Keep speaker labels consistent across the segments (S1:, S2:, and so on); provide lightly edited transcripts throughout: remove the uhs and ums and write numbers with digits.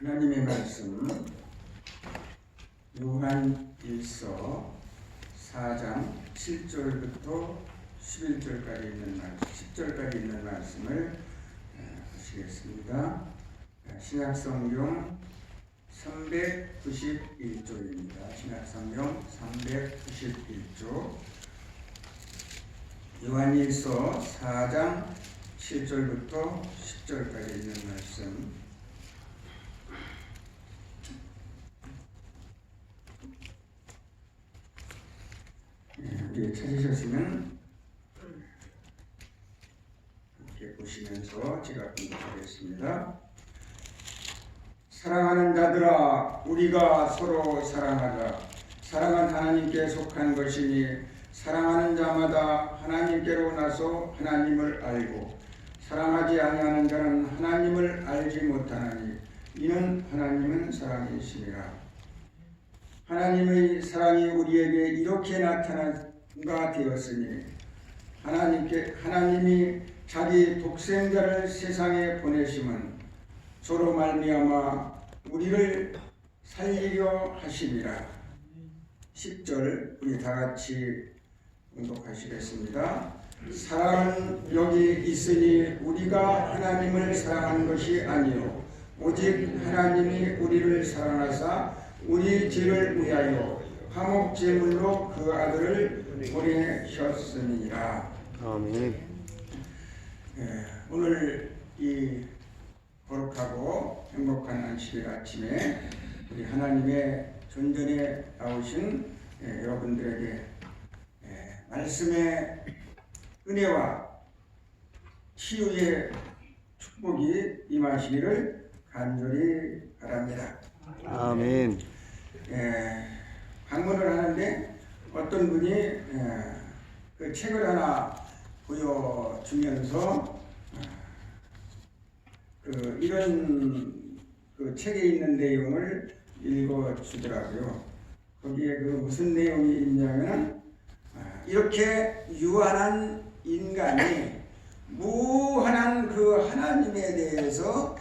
S1: 하나님의 말씀 요한일서 4장 7절부터 11절까지 있는 말씀, 10절까지 있는 말씀을 보시겠습니다. 신약성경 391조입니다. 신약성경 391조 요한일서 4장 7절부터 10절까지 있는 말씀. 찾으셨으면 이렇게 보시면서 제가 공부하겠습니다. 사랑하는 자들아, 우리가 서로 사랑하자. 사랑은 하나님께 속한 것이니 사랑하는 자마다 하나님께로 나서 하나님을 알고 사랑하지 아니하는 자는 하나님을 알지 못하나니 이는 하나님은 사랑이심이라. 하나님의 사랑이 우리에게 이렇게 나타나가 되었으니 하나님이 자기 독생자를 세상에 보내심은 저로 말미암아 우리를 살리려 하심이라. 10절 우리 다같이 공독하시겠습니다. 사랑은 여기 있으니 우리가 하나님을 사랑한 것이 아니요 오직 하나님이 우리를 사랑하사 우리 죄를 위하여 화목 제물로 그 아들을 보내셨음이니라.
S2: 아멘.
S1: 오늘 이 거룩하고 행복한 안식일 아침에 우리 하나님의 존전에 나오신 여러분들에게 말씀의 은혜와 치유의 축복이 임하시기를 간절히 바랍니다.
S2: 아멘.
S1: 방문을 하는데 어떤 분이 그 책을 하나 보여주면서 이런 그 책에 있는 내용을 읽어주더라고요. 거기에 그 무슨 내용이 있냐면 이렇게 유한한 인간이 무한한 그 하나님에 대해서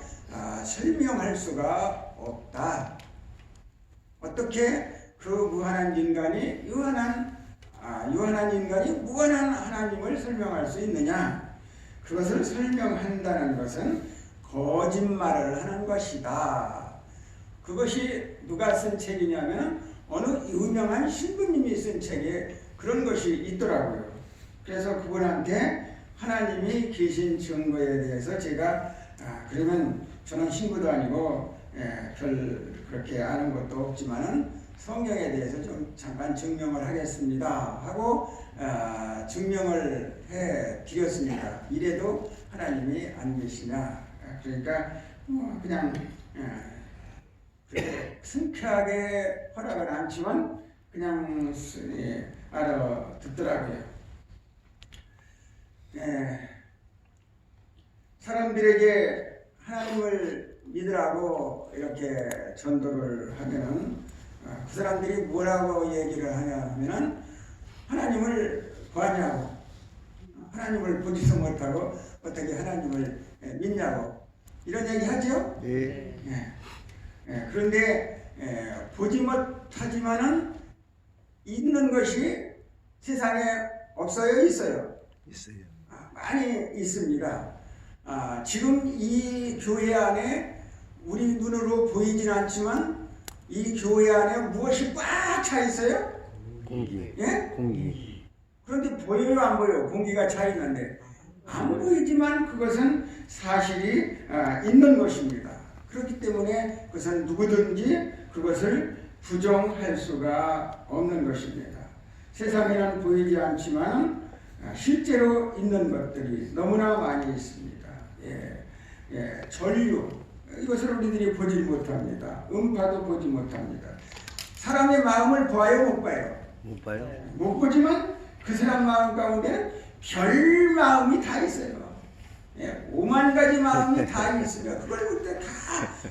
S1: 설명할 수가 없다. 어떻게 그 무한한 인간이 유한한 인간이 무한한 하나님을 설명할 수 있느냐? 그것을 설명한다는 것은 거짓말을 하는 것이다. 그것이 누가 쓴 책이냐면 어느 유명한 신부님이 쓴 책에 그런 것이 있더라고요. 그래서 그분한테 하나님이 계신 증거에 대해서 제가 그러면 저는 신부도 아니고 별 그렇게 아는 것도 없지만은 성경에 대해서 좀 잠깐 증명을 하겠습니다 하고 증명을 해 드렸습니다. 이래도 하나님이 안 계시냐? 그러니까 그냥 승쾌하게 허락을 않지만 그냥 알아듣더라고요. 사람들에게 하나님을 믿으라고 이렇게 전도를 하면은 그 사람들이 뭐라고 얘기를 하냐 하면은 하나님을 구하냐고, 하나님을 보지도 못하고 어떻게 하나님을 믿냐고 이런 얘기 하죠. 그런데 보지 못하지만은 있는 것이 세상에 없어요, 있어요?
S2: 있어요.
S1: 많이 있습니다. 지금 이 교회 안에 우리 눈으로 보이진 않지만 이 교회 안에 무엇이 꽉 차 있어요?
S2: 공기.
S1: 예?
S2: 공기.
S1: 그런데 보여요, 안 보여요? 공기가 차 있는데 안 보이지만 그것은 사실이 있는 것입니다. 그렇기 때문에 그것은 누구든지 그것을 부정할 수가 없는 것입니다. 세상에는 보이지 않지만 실제로 있는 것들이 너무나 많이 있습니다. 전류, 이것을 우리들이 보지 못합니다. 음파도 보지 못합니다. 사람의 마음을 봐요, 못 봐요?
S2: 못 봐요?
S1: 못 보지만 그 사람 마음 가운데는 별 마음이 다 있어요. 5만 가지 마음이 다 있으며 그걸 우리가 다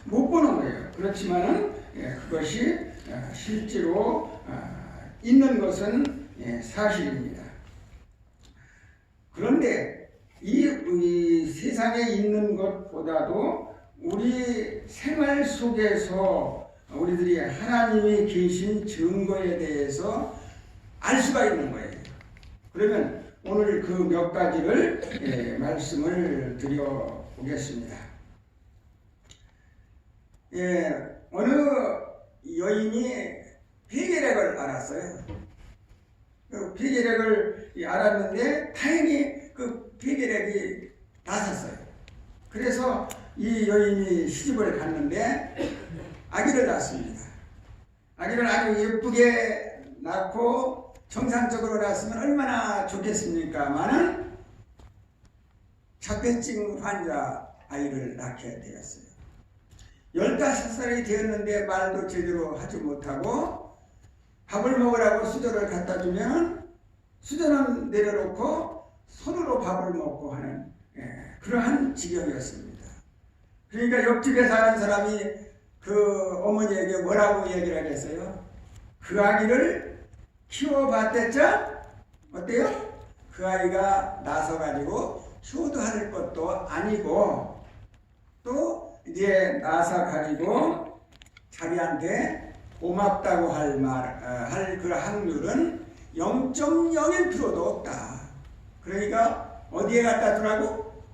S1: 못 보는 거예요. 그렇지만은 그것이 실제로 있는 것은 사실입니다. 그런데 이 세상에 있는 것보다도 우리 생활 속에서 우리들이 하나님이 계신 증거에 대해서 알 수가 있는 거예요. 그러면 오늘 그 몇 가지를 말씀을 드려보겠습니다. 어느 여인이 폐결핵을 알았어요. 그 폐결핵을 알았는데 다행히 그 폐결핵이 나섰어요. 그래서 이 여인이 시집을 갔는데 아기를 낳습니다. 아기를 아주 예쁘게 낳고 정상적으로 낳았으면 얼마나 좋겠습니까마는 자폐증 환자 아이를 낳게 되었어요. 15살이 되었는데 말도 제대로 하지 못하고 밥을 먹으라고 수저를 갖다 주면 수저는 내려놓고 손으로 밥을 먹고 하는 그러한 지경이었습니다. 그러니까 옆집에 사는 사람이 그 어머니에게 뭐라고 얘기를 하겠어요? 그 아기를 키워봤댔자 어때요? 그 아이가 나서가지고 효도할 것도 아니고 또 이제 나서가지고 자기한테 고맙다고 할 그 확률은 0.01%도 없다. 그러니까 어디에 갖다 두라고?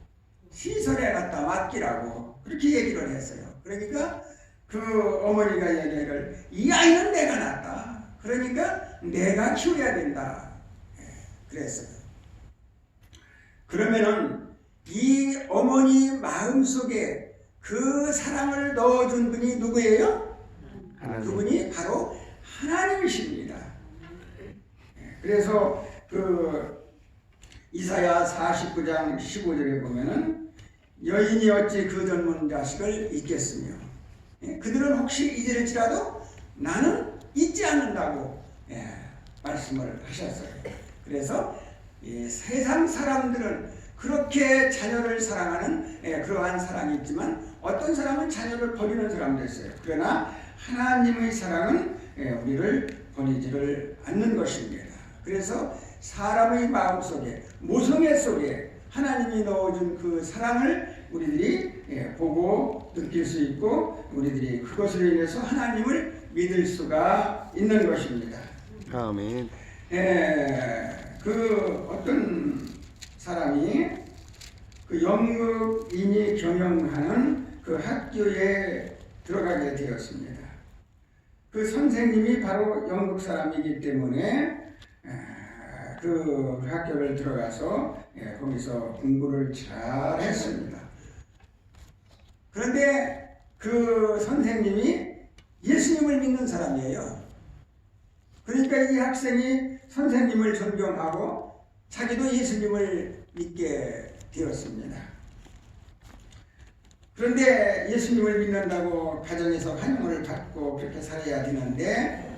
S1: 시설에 갖다 맡기라고 그렇게 얘기를 했어요. 그러니까 그 어머니가 얘기를 이 아이는 내가 낳았다. 그러니까 내가 키워야 된다. 그랬어요. 그러면은 이 어머니 마음속에 그 사랑을 넣어준 분이 누구예요? 그분이 바로 하나님이십니다. 그래서 그 이사야 49장 15절에 보면은 여인이 어찌 그 젊은 자식을 잊겠으며 그들은 혹시 잊을지라도 나는 잊지 않는다고 말씀을 하셨어요. 그래서 세상 사람들은 그렇게 자녀를 사랑하는 그러한 사랑이 있지만 어떤 사람은 자녀를 버리는 사람도 있어요. 그러나 하나님의 사랑은 우리를 버리지를 않는 것입니다. 그래서 사람의 마음속에 모성애 속에 하나님이 넣어준 그 사랑을 우리들이 보고 느낄 수 있고 우리들이 그것으로 인해서 하나님을 믿을 수가 있는 것입니다.
S2: 아멘.
S1: 그 어떤 사람이 그 연극인이 경영하는 그 학교에 들어가게 되었습니다. 그 선생님이 바로 연극 사람이기 때문에 그 학교를 들어가서 거기서 공부를 잘 했습니다. 그런데 그 선생님이 예수님을 믿는 사람이에요. 그러니까 이 학생이 선생님을 존경하고 자기도 예수님을 믿게 되었습니다. 그런데 예수님을 믿는다고 가정에서 환영을 받고 그렇게 살아야 되는데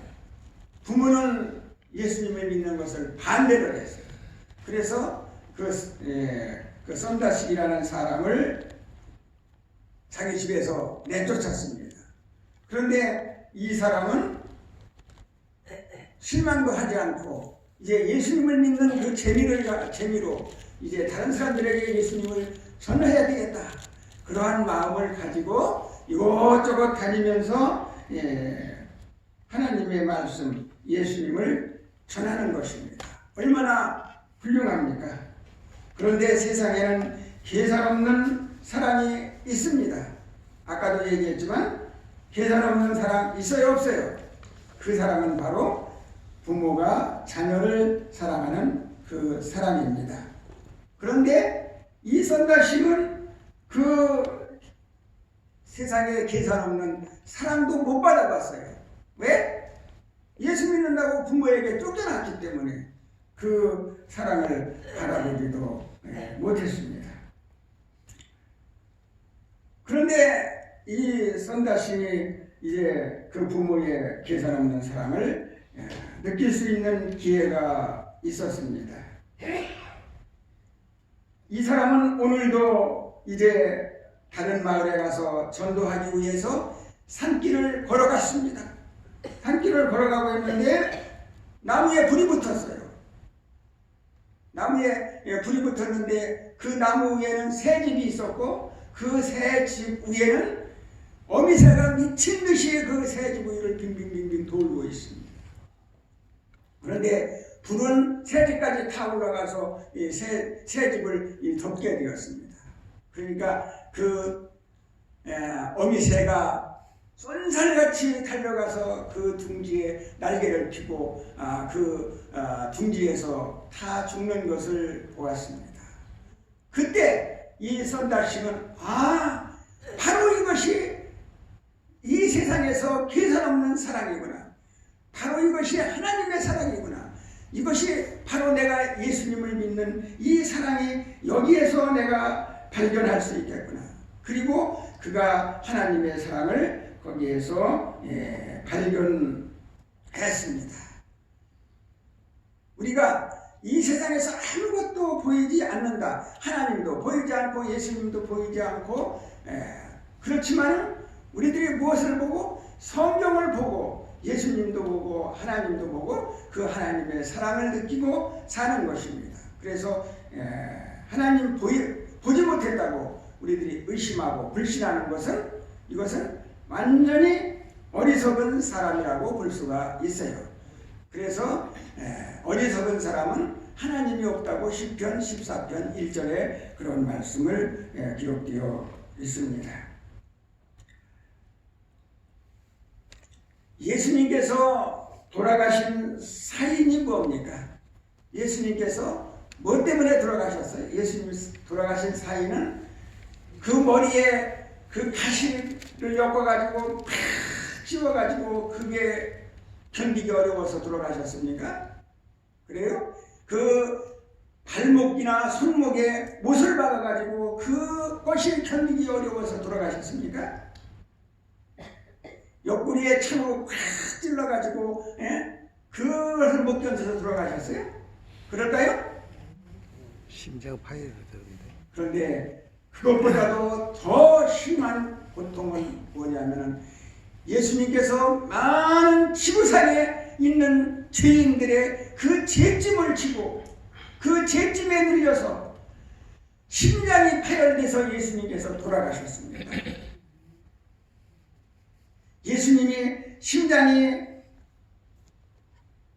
S1: 부모는 예수님을 믿는 것을 반대를 했어요. 그래서 그 썬다식이라는 사람을 자기 집에서 내쫓았습니다. 그런데 이 사람은 실망도 하지 않고 이제 예수님을 믿는 그 재미로 이제 다른 사람들에게 예수님을 전해야 되겠다. 그러한 마음을 가지고 이곳저곳 다니면서 하나님의 말씀, 예수님을 전하는 것입니다. 얼마나 훌륭합니까? 그런데 세상에는 계산 없는 사람이 있습니다. 아까도 얘기했지만 계산 없는 사람 있어요, 없어요? 그 사람은 바로 부모가 자녀를 사랑하는 그 사람입니다. 그런데 이 썬다식은 그 세상에 계산 없는 사랑도 못 받아봤어요. 왜? 예수 믿는다고 부모에게 쫓겨났기 때문에 그 사랑을 받아보지도 못했습니다. 그런데 이 썬다식이 이제 그 부모의 계산 없는 사랑을 느낄 수 있는 기회가 있었습니다. 이 사람은 오늘도 이제 다른 마을에 가서 전도하기 위해서 산길을 걸어갔습니다. 산길을 걸어가고 있는데 나무에 불이 붙었어요. 나무에 불이 붙었는데 그 나무 위에는 새 집이 있었고 그 새 집 위에는 어미새가 미친 듯이 그 새 집 위를 빙빙빙빙 돌고 있습니다. 그런데 불은 새 집까지 타 올라가서 이 새 집을 덮게 되었습니다. 그러니까 그 어미새가 쏜살같이 달려가서 그 둥지에 날개를 펴고 둥지에서 타 죽는 것을 보았습니다. 그때 이 썬달식은 바로 이것이 이 세상에서 계산 없는 사랑이구나. 바로 이것이 하나님의 사랑이구나. 이것이 바로 내가 예수님을 믿는 이 사랑이 여기에서 내가 발견할 수 있겠구나. 그리고 그가 하나님의 사랑을 거기에서 발견했습니다. 우리가 이 세상에서 아무것도 보이지 않는다. 하나님도 보이지 않고 예수님도 보이지 않고 그렇지만 우리들이 무엇을 보고 성경을 보고 예수님도 보고 하나님도 보고 그 하나님의 사랑을 느끼고 사는 것입니다. 그래서 하나님 보지 못했다고 우리들이 의심하고 불신하는 것은 이것은 완전히 어리석은 사람이라고 볼 수가 있어요. 그래서 어리석은 사람은 하나님이 없다고 시편 14편 1절에 그런 말씀을 기록되어 있습니다. 예수님께서 돌아가신 사인이 뭡니까? 예수님께서 뭐 때문에 돌아가셨어요? 예수님 돌아가신 사인은 그 머리에 그 가시를 엮어가지고 팍 씌워가지고 그게 견디기 어려워서 돌아가셨습니까? 그래요? 그 발목이나 손목에 못을 박아가지고 그것이 견디기 어려워서 돌아가셨습니까? 옆구리에 창으로 콱 찔러가지고 그것을 못 견뎌서 돌아가셨어요? 그럴까요?
S2: 심장 파열되는데.
S1: 그런데 그것보다도 더 심한 고통은 뭐냐면은 예수님께서 많은 지구상에 있는 죄인들의 그 죄짐을 지고 그 죄짐에 눌려서 심장이 파열돼서 예수님께서 돌아가셨습니다. 예수님이 심장이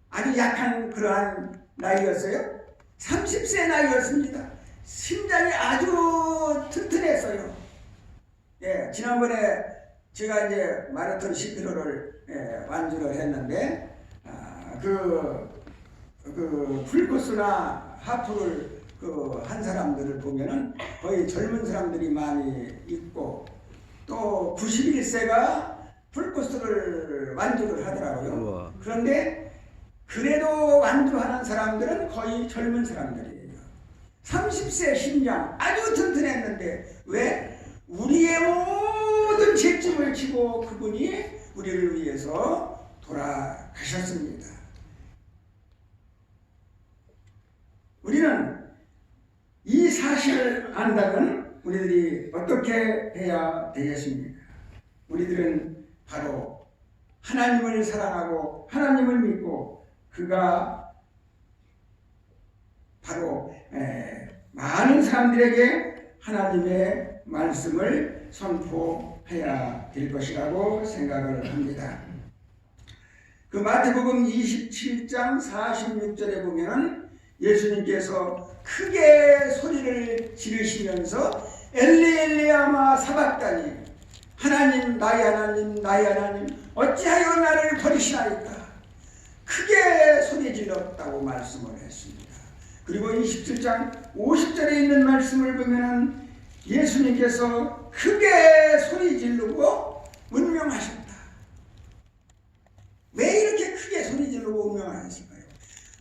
S1: 아주 약한 그러한 나이였어요. 30세 나이였습니다. 심장이 아주 튼튼했어요. 지난번에 제가 이제 마라톤 10km를 완주를 했는데 그 풀코스나 하프를 한 사람들을 보면은 거의 젊은 사람들이 많이 있고 또 91세가 풀코스를 완주를 하더라고요.
S2: 우와.
S1: 그런데 그래도 완주하는 사람들은 거의 젊은 사람들이에요. 30세 심장 아주 튼튼했는데 왜? 우리의 모든 죄짐을 지고 그분이 우리를 위해서 돌아가셨습니다. 우리는 이 사실을 안다면 우리들이 어떻게 해야 되겠습니까? 우리들은 바로 하나님을 사랑하고 하나님을 믿고 그가 바로 많은 사람들에게 하나님의 말씀을 선포해야 될 것이라고 생각을 합니다. 그 마태복음 27장 46절에 보면 예수님께서 크게 소리를 지르시면서 엘리 엘리야마 사박다니 하나님 나의 하나님 나의 하나님 어찌하여 나를 버리시나이까 크게 소리 질렀다고 말씀을 했습니다. 그리고 27장 50절에 있는 말씀을 보면 예수님께서 크게 소리 지르고 운명하셨다. 왜 이렇게 크게 소리 지르고 운명하셨을까요?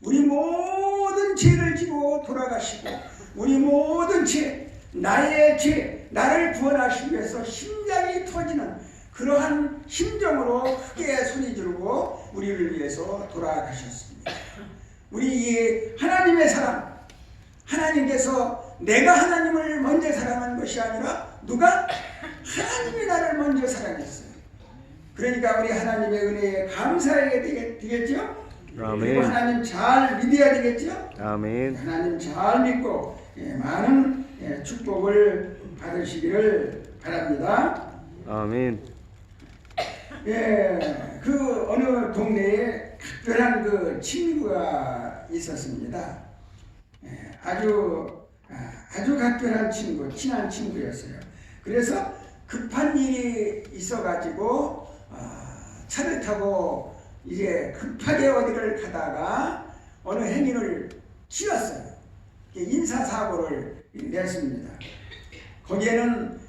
S1: 우리 모든 죄를 지고 돌아가시고 우리 모든 죄, 나의 죄, 나를 구원하시기 위해서 심장이 터지는 그러한 심정으로 크게 소리 지르고 우리를 위해서 돌아가셨습니다. 우리 이 하나님의 사랑, 하나님께서 내가 하나님을 먼저 사랑한 것이 아니라 누가? 하나님이 나를 먼저 사랑했어요. 그러니까 우리 하나님의 은혜에 감사해야 되겠죠?
S2: 아멘.
S1: 그리고 하나님 잘 믿어야 되겠죠?
S2: 아멘.
S1: 하나님 잘 믿고 많은 축복을 받으시기를 바랍니다.
S2: 아멘.
S1: 예, 그 어느 동네에 특별한 그 친구가 있었습니다. 예, 아주 각별한 친구, 친한 친구였어요. 그래서 급한 일이 있어가지고 차를 타고 이제 급하게 어디를 가다가 어느 행인을 치렀어요. 인사사고를 냈습니다. 거기에는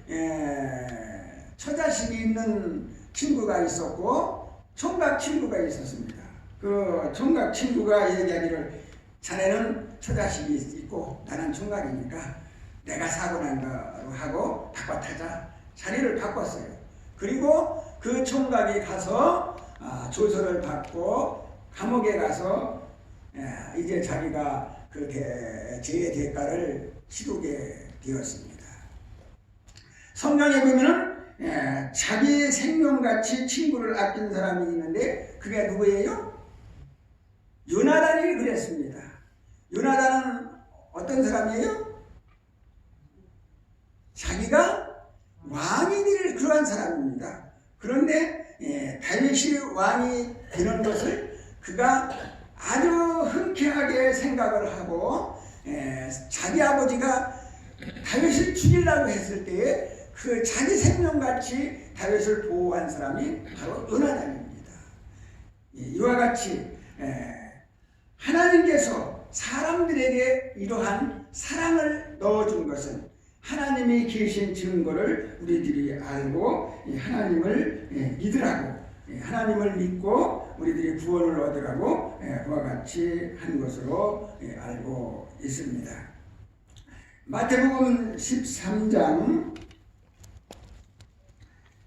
S1: 처자식이 있는 친구가 있었고 총각 친구가 있었습니다. 그 총각 친구가 얘기하기를 자네는 처자식이 있고 나는 총각이니까 내가 사고 난 거로 하고 바꿔 타자. 자리를 바꿨어요. 그리고 그 총각이 가서 조서를 받고 감옥에 가서 이제 자기가 그 죄의 대가를 치르게 되었습니다. 성경에 보면은 자기 생명같이 친구를 아낀 사람이 있는데 그게 누구예요? 요나단이 그랬습니다. 요나단은 어떤 사람이에요? 자기가 왕이 될 그러한 사람입니다. 그런데 다윗이 왕이 되는 것을 그가 아주 흔쾌하게 생각을 하고 자기 아버지가 다윗을 죽이려고 했을 때에 그 자기 생명같이 다윗을 보호한 사람이 바로 요나단입니다. 이와 같이 하나님께서 사람들에게 이러한 사랑을 넣어준 것은 하나님이 계신 증거를 우리들이 알고 하나님을 믿으라고, 하나님을 믿고 우리들이 구원을 얻으라고 그와 같이 한 것으로 알고 있습니다. 마태복음 13장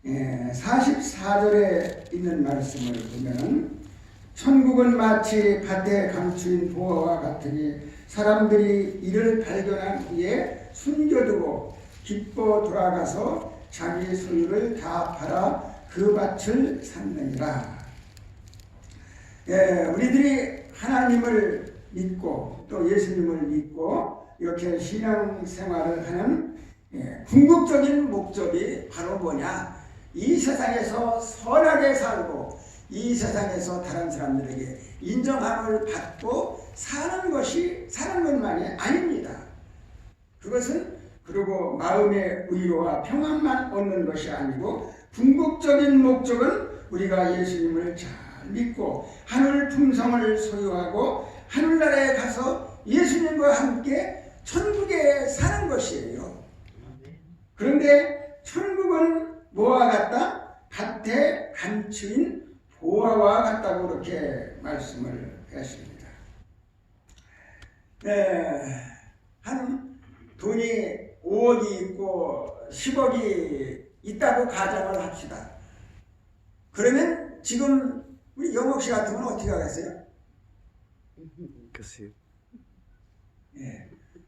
S1: 44절에 있는 말씀을 보면 천국은 마치 밭에 감추인 보화와 같으니 사람들이 이를 발견한 후에 숨겨두고 기뻐 돌아가서 자기 소유를 다 팔아 그 밭을 샀느니라. 우리들이 하나님을 믿고 또 예수님을 믿고 이렇게 신앙생활을 하는 궁극적인 목적이 바로 뭐냐? 이 세상에서 선하게 살고 이 세상에서 다른 사람들에게 인정함을 받고 사는 것만이 아닙니다. 그것은 그리고 마음의 의로와 평안만 얻는 것이 아니고 궁극적인 목적은 우리가 예수님을 잘 믿고 하늘 품성을 소유하고 하늘나라에 가서 예수님과 함께 천국에 사는 것이에요. 그런데 천국은 뭐와 같다? 밭에 감추인 보화와 같다고 그렇게 말씀을 했습니다. 한 돈이 5억이 있고 10억이 있다고 가정을 합시다. 그러면 지금 우리 영옥 씨 같으면 어떻게 하겠어요?
S2: 글쎄요.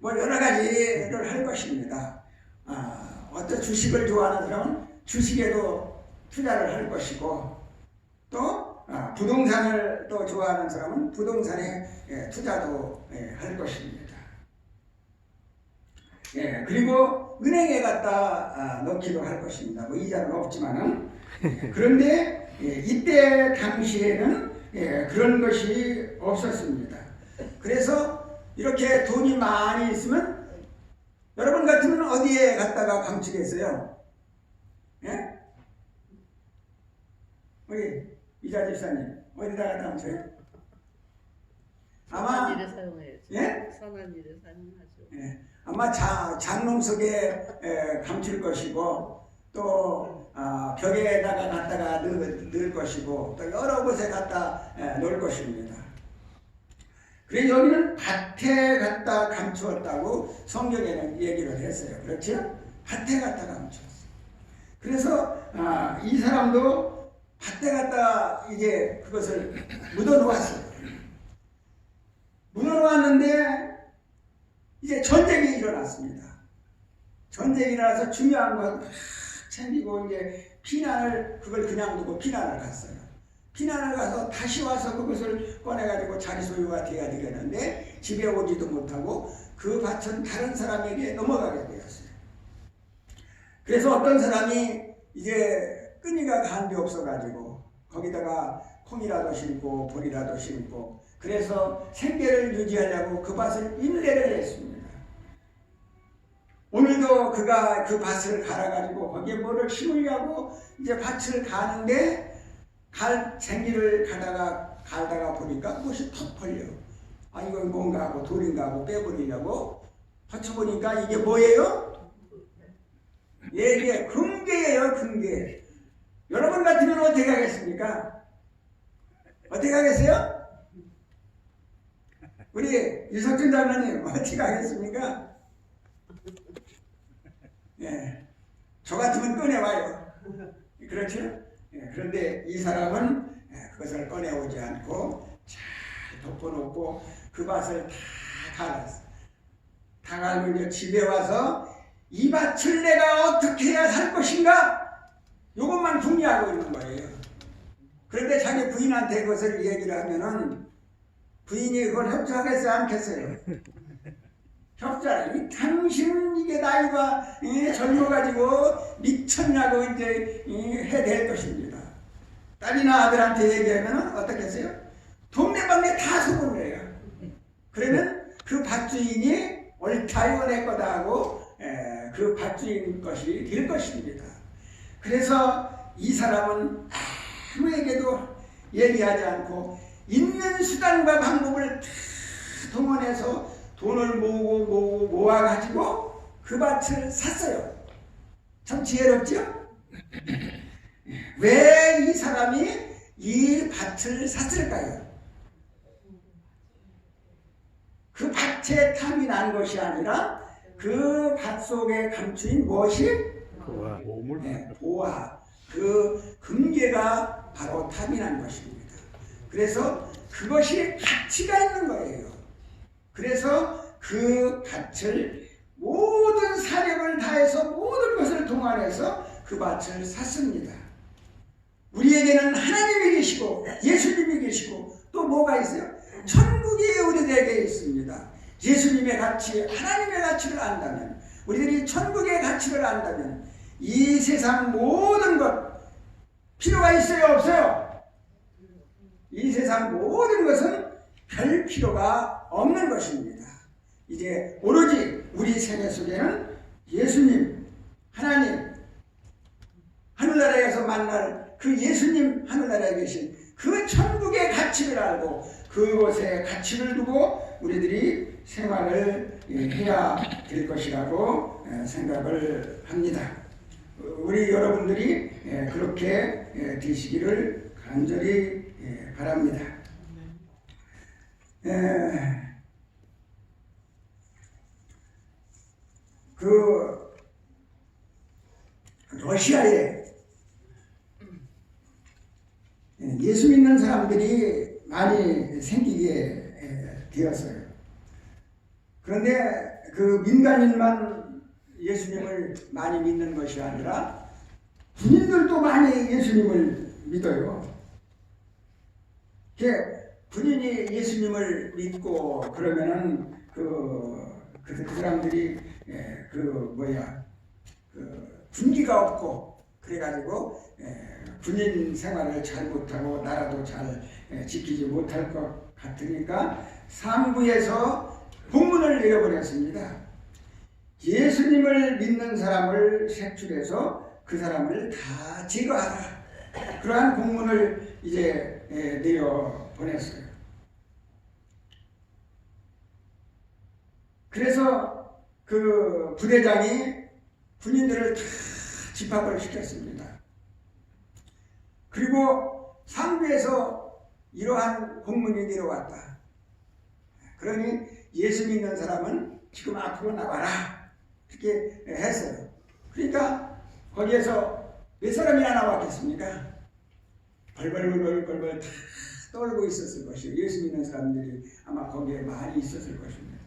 S1: 뭐 여러 가지를 할 것입니다. 어떤 주식을 좋아하는 사람은 주식에도 투자를 할 것이고 또 부동산을 또 좋아하는 사람은 부동산에 투자도 할 것입니다. 그리고 은행에 갖다 넣기도 할 것입니다. 뭐 이자는 없지만은 그런데 이때 당시에는 그런 것이 없었습니다. 그래서 이렇게 돈이 많이 있으면 여러분 같으면 어디에 갖다가 감추겠어요? 우리 이자 집사님 어디다가 감춰요? 아마
S3: 선한 일에 사용해야죠. 선한 일에 사용하죠.
S1: 아마 장롱 속에 감출 것이고 또 벽에다가 갖다가 넣을 것이고 또 여러 곳에 갖다 놓을 것입니다. 그래서 여기는 밭에 갖다 감추었다고 성경에는 얘기를 했어요. 그렇죠? 밭에 갖다 감추었어요. 그래서 이 사람도 밭에 갖다 이제 그것을 묻어놓았어요. 묻어놓았는데 이제 전쟁이 일어났습니다. 전쟁이 일어나서 중요한 건 챙기고 이제 그걸 그냥 두고 피난을 갔어요. 피난을 가서 다시 와서 그것을 꺼내가지고 자기 소유가 돼야 되겠는데 집에 오지도 못하고 그 밭은 다른 사람에게 넘어가게 되었어요. 그래서 어떤 사람이 이제 끈이가 간데 없어가지고 거기다가 콩이라도 심고 보리라도 심고 그래서 생계를 유지하려고 그 밭을 인내를 했습니다. 오늘도 그가 그 밭을 갈아가지고 거기에 뭐를 심으려고 이제 밭을 가는데 쟁기를 갈다가 보니까 그것이 턱 벌려. 아, 이건 뭔가 하고 돌인가 하고 빼버리려고 받쳐보니까 이게 뭐예요? 이게 금괴예요, 금괴. 여러분 같으면 어떻게 하겠습니까? 어떻게 하겠어요? 우리 유석준 장로님 어떻게 하겠습니까? 예, 저 같으면 꺼내와요. 그렇죠? 예, 그런데 이 사람은 그것을 꺼내오지 않고 잘 덮어놓고 그 밭을 다 갈았어. 다 갈고 이제 집에 와서 이 밭을 내가 어떻게 해야 살 것인가? 이것만 궁리하고 있는 거예요. 그런데 자기 부인한테 그것을 얘기를 하면은 부인이 그걸 협조하겠어요? 않겠어요? 협조하라. 당신은 이게 나이가 젊어가지고 미쳤냐고 이제 해댈 것입니다. 딸이나 아들한테 얘기하면 어떻겠어요? 동네방네 다 소문을 해요. 그러면 그 밭주인이 옳다 이거 내 거다 하고 그 밭주인 것이 될 것입니다. 그래서 이 사람은 아무에게도 얘기하지 않고 있는 수단과 방법을 다 동원해서 돈을 모아가지고 그 밭을 샀어요. 참 지혜롭죠? 왜 이 사람이 이 밭을 샀을까요? 그 밭에 탐이 난 것이 아니라 그 밭 속에 감추인 무엇이?
S2: 보아.
S1: 보아. 그 금괴가 바로 탐이 난 것입니다. 그래서 그것이 가치가 있는 거예요. 그래서 그 밭을 모든 사력을 다해서 모든 것을 동원해서 그 밭을 샀습니다. 우리에게는 하나님이 계시고 예수님이 계시고 또 뭐가 있어요? 천국이 우리에게 있습니다. 예수님의 가치, 하나님의 가치를 안다면, 우리들이 천국의 가치를 안다면 이 세상 모든 것 필요가 있어요? 없어요? 이 세상 모든 것은 별 필요가 없는 것입니다. 이제 오로지 우리 생애 속에는 예수님, 하나님, 하늘나라에서 만날 그 예수님, 하늘나라에 계신 그 천국의 가치를 알고 그곳에 가치를 두고 우리들이 생활을 해야 될 것이라고 생각을 합니다. 우리 여러분들이 그렇게 되시기를 간절히 바랍니다. 그 러시아에 예수 믿는 사람들이 많이 생기게 되었어요. 그런데 그 민간인만 예수님을 많이 믿는 것이 아니라 군인들도 많이 예수님을 믿어요. 군인이 예수님을 믿고 그러면은 그 사람들이 군기가 없고 그래가지고 군인 생활을 잘 못하고 나라도 잘 지키지 못할 것 같으니까 상부에서 공문을 내려보냈습니다. 예수님을 믿는 사람을 색출해서 그 사람을 다 제거하라. 그러한 공문을 이제 내려보냈어요. 그래서 그 부대장이 군인들을 다 집합을 시켰습니다. 그리고 상부에서 이러한 공문이 내려왔다. 그러니 예수 믿는 사람은 지금 앞으로 나와라. 이렇게 했어요. 그러니까 거기에서 몇 사람이나 나왔겠습니까? 벌벌 다 떨고 있었을 것이에요. 예수 믿는 사람들이 아마 거기에 많이 있었을 것입니다.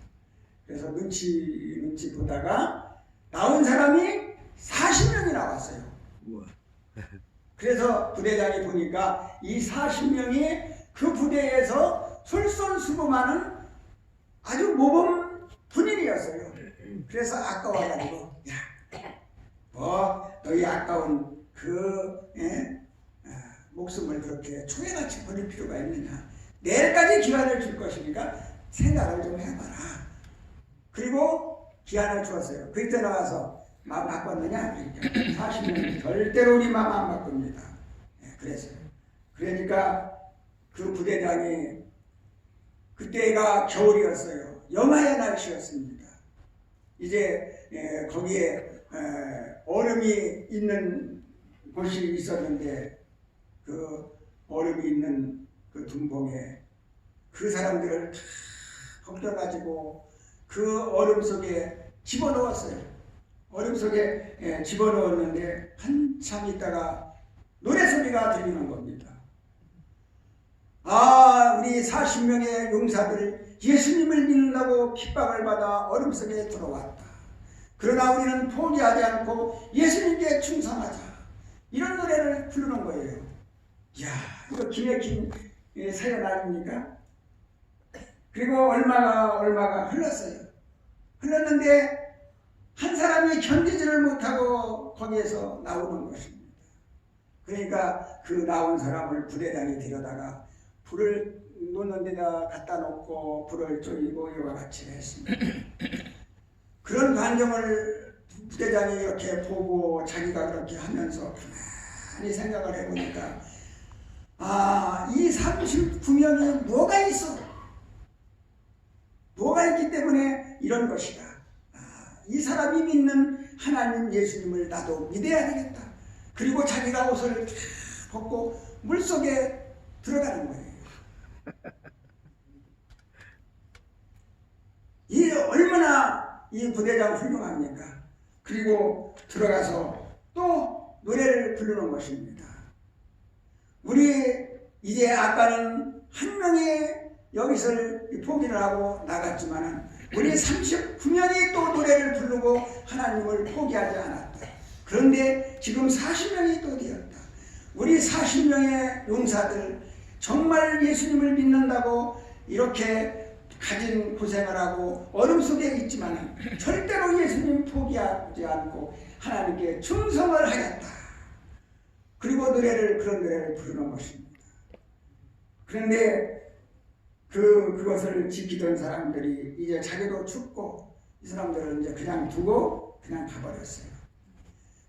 S1: 그래서 눈치 보다가 나온 사람이 40명이 나왔어요. 그래서 부대장이 보니까 이 40명이 그 부대에서 솔선수범하는 아주 모범 군인이었어요. 그래서 아까워가지고 저희 아까운 목숨을 그렇게 초회같이 버릴 필요가 있느냐. 내일까지 기한을 줄 것이니까 생각을 좀 해봐라. 그리고 기한을 주었어요. 그때 나와서 마음 바꿨느냐? 그러니까 40년 절대로 우리 마음 안 바꿉니다. 그래서요. 그러니까 그 부대장이 그때가 겨울이었어요. 영하의 날씨였습니다. 이제 거기에 얼음이 있는 곳이 있었는데 그 얼음이 있는 그 둔봉에 그 사람들을 다 벗겨가지고 그 얼음 속에 집어넣었어요. 얼음 속에 집어넣었는데 한참 있다가 노래소리가 들리는 겁니다. 아, 우리 40명의 용사들 예수님을 믿는다고 핍박을 받아 얼음 속에 들어왔다. 그러나 우리는 포기하지 않고 예수님께 충성하자. 이런 노래를 부르는 거예요. 이야, 이거 기맥힌 사연 아닙니까? 그리고 얼마가 흘렀어요. 흘렀는데 한 사람이 견디지를 못하고 거기에서 나오는 것입니다. 그러니까 그 나온 사람을 부대장이 데려다가 불을 놓는 데다 갖다 놓고 불을 쪼이고 이와 같이 했습니다. 그런 광경을 부대장이 이렇게 보고 자기가 그렇게 하면서 가만히 생각을 해보니까 아, 이 39명이 뭐가 있어? 뭐가 있기 때문에 이런 것이다. 아, 이 사람이 믿는 하나님 예수님을 나도 믿어야 되겠다. 그리고 자기가 옷을 벗고 물속에 들어가는 거예요. 이 얼마나 이 부대장 훌륭합니까? 그리고 들어가서 또 노래를 부르는 것입니다. 우리 이제 아까는 한 명이 여기서 포기를 하고 나갔지만은 우리 39명이 또 노래를 부르고 하나님을 포기하지 않았다. 그런데 지금 40명이 또 되었다. 우리 40명의 용사들 정말 예수님을 믿는다고 이렇게 가진 고생을 하고 얼음 속에 있지만 절대로 예수님 포기하지 않고 하나님께 충성을 하였다. 그리고 그런 노래를 부르는 것입니다. 그런데 그것을 지키던 사람들이 이제 자기도 죽고 이 사람들을 이제 그냥 두고 그냥 가버렸어요.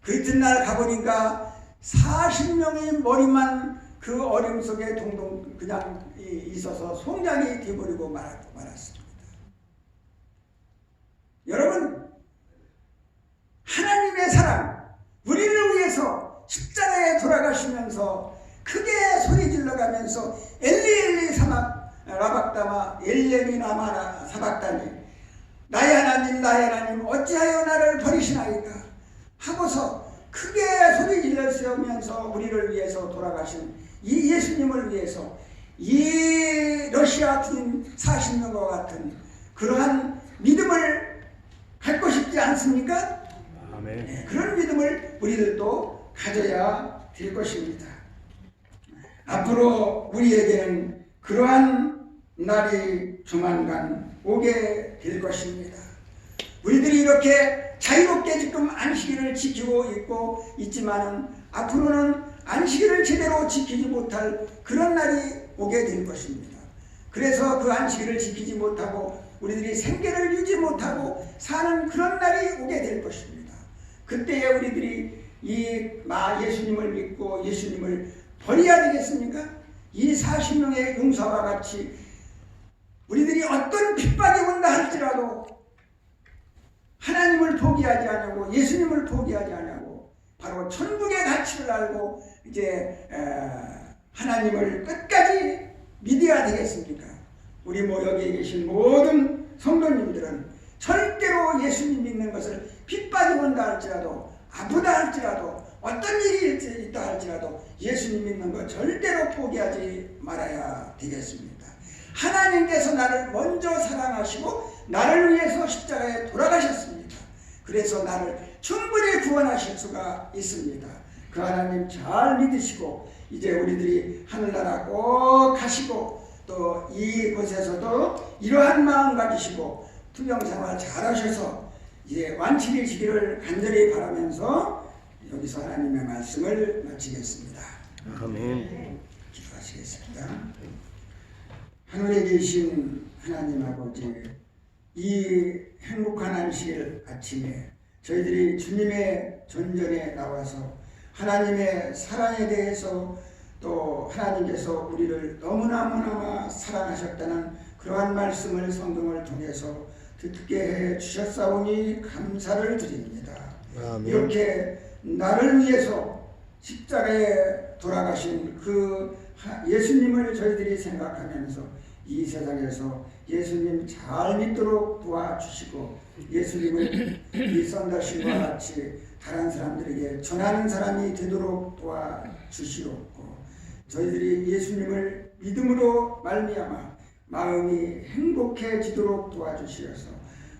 S1: 그 이튿날 가보니까 40명의 머리만 그 어려움 속에 동동 그냥 있어서 송장이 되어버리고 말았습니다. 여러분, 하나님의 사랑, 우리를 위해서 십자가에 돌아가시면서 크게 소리 질러가면서 엘리 라박다마 엘레미 나마라 사박다니 나의 하나님 어찌하여 나를 버리시나이까 하고서 크게 소리 질러면서 우리를 위해서 돌아가신 이 예수님을 위해서 이 러시아 군인 40명과 같은 그러한 믿음을 갖고 싶지 않습니까?
S2: 아멘.
S1: 네, 그런 믿음을 우리들도 가져야 될 것입니다. 앞으로 우리에게는 그러한 날이 조만간 오게 될 것입니다. 우리들이 이렇게 자유롭게 지금 안식일을 지키고 있지만은 앞으로는 안식일을 제대로 지키지 못할 그런 날이 오게 될 것입니다. 그래서 그 안식일을 지키지 못하고 우리들이 생계를 유지 못하고 사는 그런 날이 오게 될 것입니다. 그때에 우리들이 이 예수님을 믿고 예수님을 버려야 되겠습니까? 이 40명의 용사와 같이 우리들이 어떤 핍박이 온다 할지라도 하나님을 포기하지 않냐고 예수님을 포기하지 않냐고 바로 천국의 가치를 알고 이제 하나님을 끝까지 믿어야 되겠습니까? 우리 여기 계신 모든 성도님들은 절대로 예수님 믿는 것을 핍박이 온다 할지라도 아프다 할지라도 어떤 일이 있다 할지라도 예수님 믿는 것 절대로 포기하지 말아야 되겠습니다. 하나님께서 나를 먼저 사랑하시고 나를 위해서 십자가에 돌아가셨습니다. 그래서 나를 충분히 구원하실 수가 있습니다. 그 하나님 잘 믿으시고 이제 우리들이 하늘나라 꼭 가시고 또 이곳에서도 이러한 마음 가지시고 투병생활 잘 하셔서 이제 완치되시기를 간절히 바라면서 여기서 하나님의 말씀을 마치겠습니다.
S2: 아멘.
S1: 기도하시겠습니다. 하늘에 계신 하나님 아버지, 이 행복한 안식 아침에 저희들이 주님의 전전에 나와서 하나님의 사랑에 대해서 또 하나님께서 우리를 너무너무나 사랑하셨다는 그러한 말씀을 성경을 통해서 듣게 해 주셨사오니 감사를 드립니다.
S2: 아멘.
S1: 이렇게 나를 위해서 십자가에 돌아가신 그 예수님을 저희들이 생각하면서 이 세상에서 예수님 잘 믿도록 도와주시고 예수님을 이 썬더신과 같이 다른 사람들에게 전하는 사람이 되도록 도와주시옵고 저희들이 예수님을 믿음으로 말미암아 마음이 행복해지도록 도와주시어서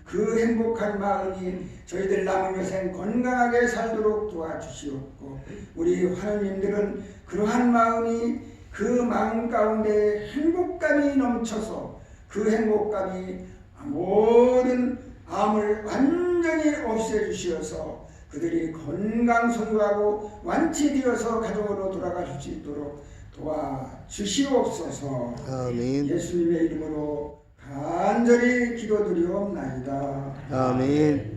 S1: 그 행복한 마음이 저희들 남은 여생 건강하게 살도록 도와주시옵고 우리 하나님들은 그러한 마음이 그 마음 가운데 행복감이 넘쳐서 그 행복감이 모든 암을 완전히 없애주시어서 그들이 건강 소유하고 완치되어서 가정으로 돌아갈 수 있도록 도와주시옵소서.
S2: 아멘.
S1: 예수님의 이름으로 간절히 기도드리옵나이다.
S2: 아멘.